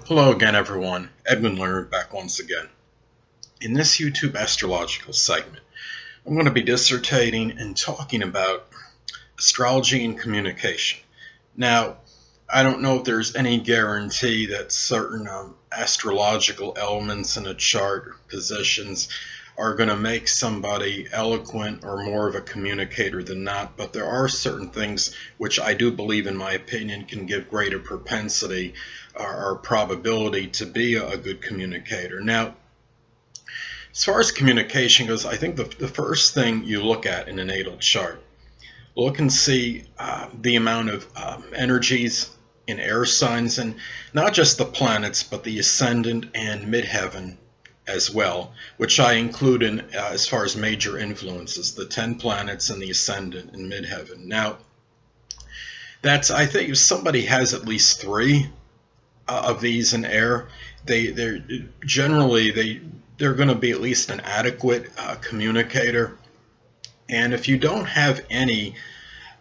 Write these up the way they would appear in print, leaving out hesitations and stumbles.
Hello again, everyone. Edwin Learnard back once again. In this YouTube astrological segment, I'm going to be dissertating and talking about astrology and communication. Now, I don't know if there's any guarantee that certain astrological elements in a chart or positions are going to make somebody eloquent or more of a communicator than not, but there are certain things which I do believe, in my opinion, can give greater propensity or probability to be a good communicator. Now, as far as communication goes, I think the first thing you look at in a natal chart, look and see the amount of energies in air signs, and not just the planets, but the ascendant and midheaven as well, which I include in as far as major influences, the 10 planets and the ascendant and midheaven. Now, I think if somebody has at least three of these in air, they're generally they're going to be at least an adequate communicator. And if you don't have any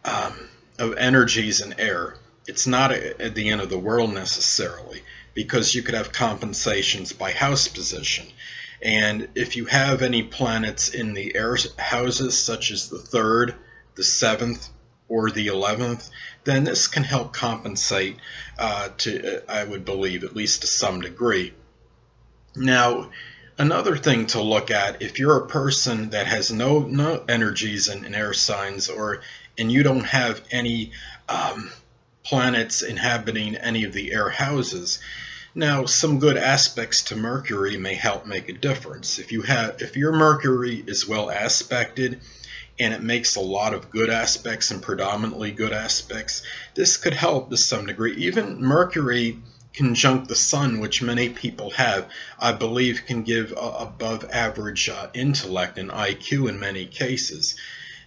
of energies in air, it's not at the end of the world necessarily, because you could have compensations by house position. And if you have any planets in the air houses, such as the 3rd, the 7th, or the 11th, then this can help compensate I would believe, at least to some degree. Now, another thing to look at, if you're a person that has no energies in air signs, and you don't have any planets inhabiting any of the air houses, now some good aspects to Mercury may help make a difference. If your Mercury is well aspected and it makes a lot of good aspects and predominantly good aspects, this could help to some degree. Even Mercury conjunct the Sun, which many people have, I believe can give above average intellect and IQ in many cases.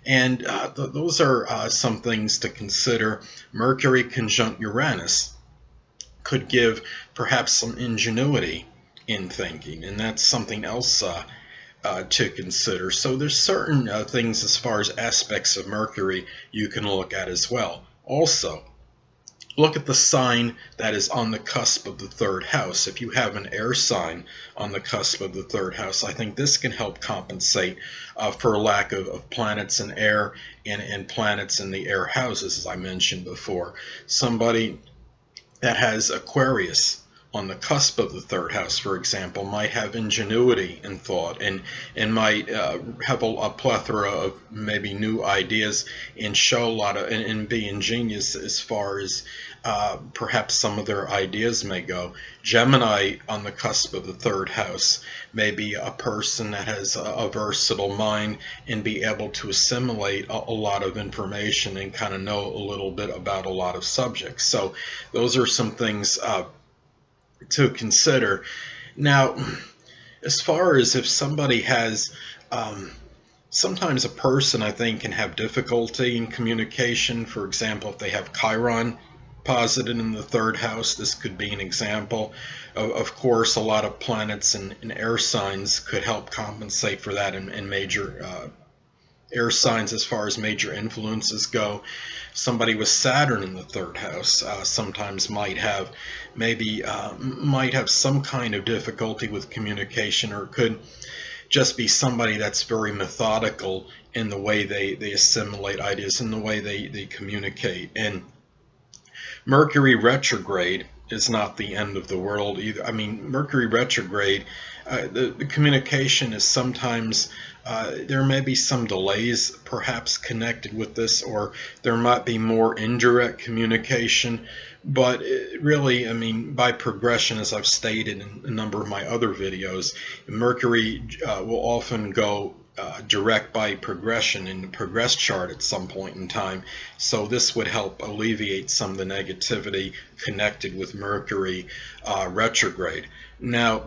And those are some things to consider. Mercury conjunct Uranus could give perhaps some ingenuity in thinking, and that's something else to consider. So there's certain things as far as aspects of Mercury you can look at as well. Also, look at the sign that is on the cusp of the 3rd house. If you have an air sign on the cusp of the 3rd house, I think this can help compensate for a lack of planets in air and planets in the air houses, as I mentioned before. Somebody that has Aquarius on the cusp of the 3rd house, for example, might have ingenuity in thought and might have a plethora of maybe new ideas and show a lot of and be ingenious as far as perhaps some of their ideas may go. Gemini on the cusp of the 3rd house may be a person that has a versatile mind and be able to assimilate a lot of information and kind of know a little bit about a lot of subjects. So those are some things to consider. Now, as far as if somebody has sometimes a person, I think, can have difficulty in communication. For example, if they have Chiron posited in the 3rd house, this could be an example. Of course, a lot of planets and air signs could help compensate for that in major air signs as far as major influences go. Somebody with Saturn in the 3rd house sometimes might have some kind of difficulty with communication, or could just be somebody that's very methodical in the way they assimilate ideas, in the way they communicate. And Mercury retrograde is not the end of the world either. I mean, Mercury retrograde, the communication is sometimes, there may be some delays perhaps connected with this, or there might be more indirect communication. But really, I mean, by progression, as I've stated in a number of my other videos, Mercury will often go direct by progression in the progress chart at some point in time. So this would help alleviate some of the negativity connected with Mercury retrograde. Now,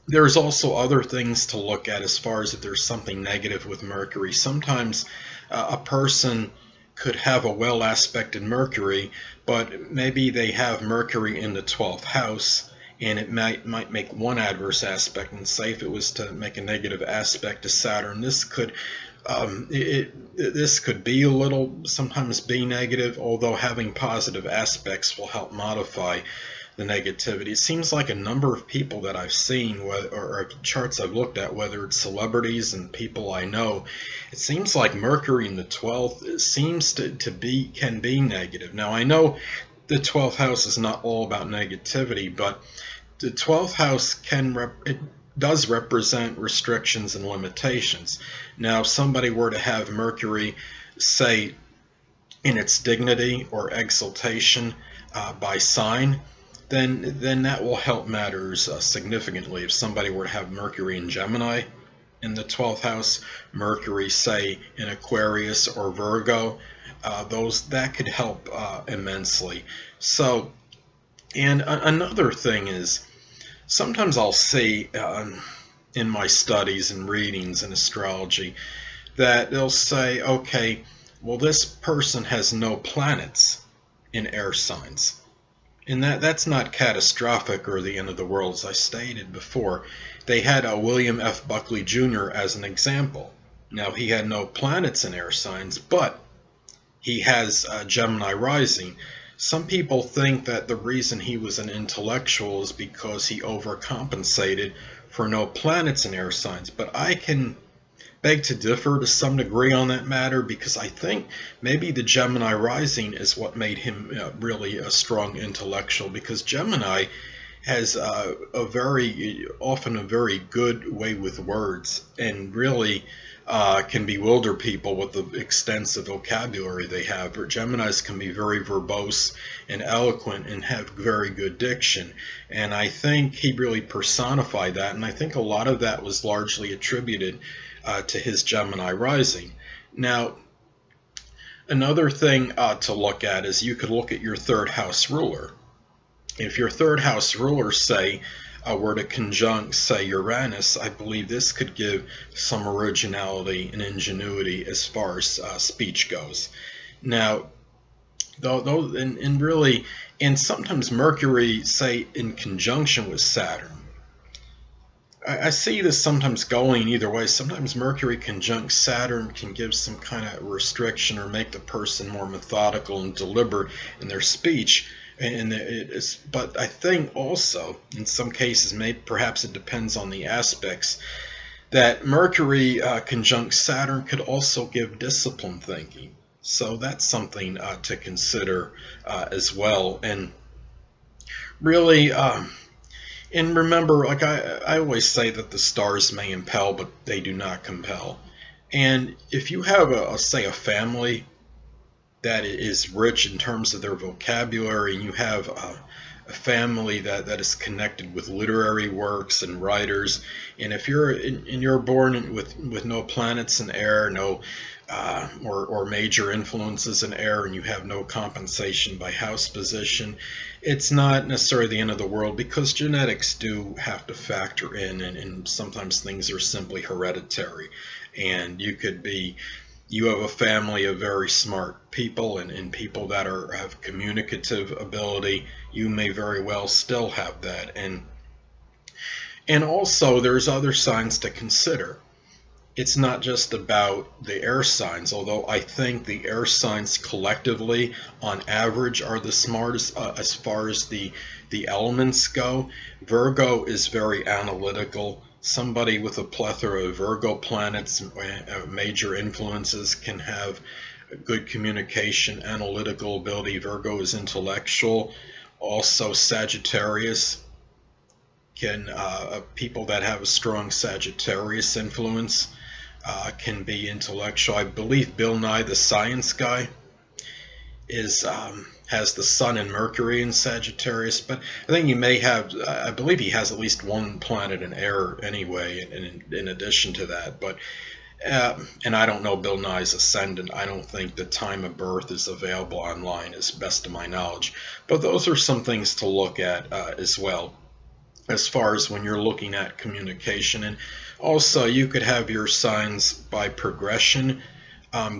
there's also other things to look at as far as if there's something negative with Mercury. Sometimes a person could have a well aspected Mercury, but maybe they have Mercury in the 12th house, and it might make one adverse aspect. And say if it was to make a negative aspect to Saturn, this could this could be sometimes be negative, although having positive aspects will help modify the negativity. It seems like a number of people that I've seen, or charts I've looked at, whether it's celebrities and people I know, it seems like Mercury in the 12th seems can be negative. Now I know the 12th house is not all about negativity, but the 12th house it does represent restrictions and limitations. Now, if somebody were to have Mercury, say, in its dignity or exaltation by sign, then that will help matters significantly. If somebody were to have Mercury in Gemini in the 12th house, Mercury, say, in Aquarius or Virgo, that could help immensely. So, and another thing is, sometimes I'll see in my studies and readings in astrology that they'll say, okay, well, this person has no planets in air signs. And that's not catastrophic or the end of the world. As I stated before, they had William F. Buckley Jr. as an example. Now, he had no planets in air signs, but he has Gemini Rising. Some people think that the reason he was an intellectual is because he overcompensated for no planets in air signs. But I can beg to differ to some degree on that matter, because I think maybe the Gemini Rising is what made him really a strong intellectual, because Gemini has often a very good way with words, and really can bewilder people with the extensive vocabulary they have. Geminis can be very verbose and eloquent and have very good diction, and I think he really personified that, and I think a lot of that was largely attributed to his Gemini Rising. Now, another thing to look at is you could look at your third house ruler. If your third house ruler, say, were to conjunct, say, Uranus, I believe this could give some originality and ingenuity as far as speech goes. Now, and sometimes Mercury, say, in conjunction with Saturn, I see this sometimes going either way. Sometimes Mercury conjunct Saturn can give some kind of restriction or make the person more methodical and deliberate in their speech. But I think also, in some cases, perhaps it depends on the aspects, that Mercury conjunct Saturn could also give disciplined thinking. So that's something to consider as well. And really, and remember, like I always say that the stars may impel, but they do not compel. And if you have say a family that is rich in terms of their vocabulary, and you have a family that is connected with literary works and writers, and if you're born with no planets in air, no or major influences in air, and you have no compensation by house position, it's not necessarily the end of the world, because genetics do have to factor in, and sometimes things are simply hereditary. And you have a family of very smart people and people that have communicative ability, you may very well still have that. And also there's other signs to consider. It's not just about the air signs, although I think the air signs collectively, on average, are the smartest as far as the elements go. Virgo is very analytical. Somebody with a plethora of Virgo planets, major influences, can have good communication, analytical ability. Virgo is intellectual. Also, Sagittarius people that have a strong Sagittarius influence can be intellectual. I believe Bill Nye, the science guy, has the Sun and Mercury in Sagittarius, but I think I believe he has at least one planet in air anyway, in addition to that. But and I don't know Bill Nye's ascendant. I don't think the time of birth is available online, as best of my knowledge. But those are some things to look at as well, as far as when you're looking at communication. And also, you could have your signs by progression.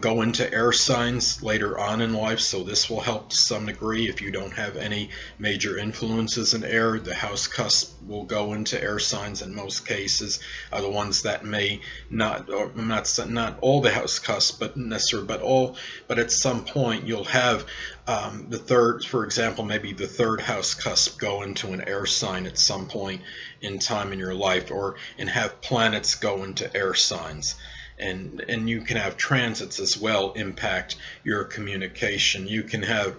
go into air signs later on in life, so this will help to some degree. If you don't have any major influences in air, the house cusp will go into air signs in most cases. The ones that may not, or not all the house cusp, but necessarily, but at some point you'll have the third, for example, maybe the third house cusp go into an air sign at some point in time in your life, and have planets go into air signs. And you can have transits as well impact your communication. You can have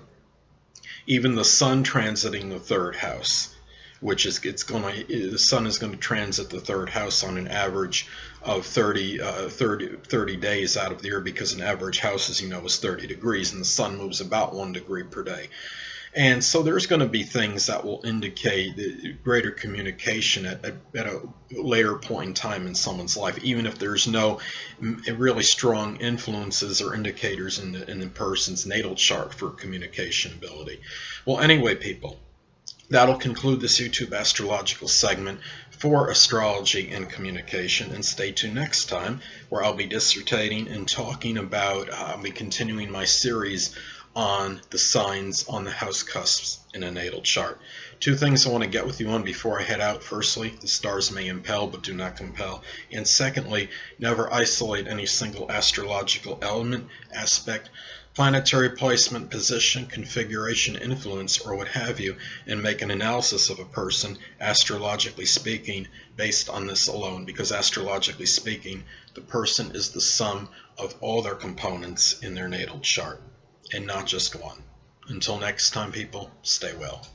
even the sun transiting the third house, which is the sun is going to transit the third house on an average of 30 days out of the year, because an average house, as you know, is 30 degrees, and the sun moves about 1 degree per day. And so there's going to be things that will indicate greater communication at a later point in time in someone's life, even if there's no really strong influences or indicators in the person's natal chart for communication ability. Well, anyway, people, that'll conclude this YouTube astrological segment for astrology and communication. And stay tuned next time, where I'll be dissertating and talking about, I'll be continuing my series on the signs on the house cusps in a natal chart. 2 things I want to get with you on before I head out. Firstly, the stars may impel but do not compel. And secondly, never isolate any single astrological element, aspect, planetary placement, position, configuration, influence, or what have you, and make an analysis of a person, astrologically speaking, based on this alone. Because astrologically speaking, the person is the sum of all their components in their natal chart, and not just one. Until next time, people, stay well.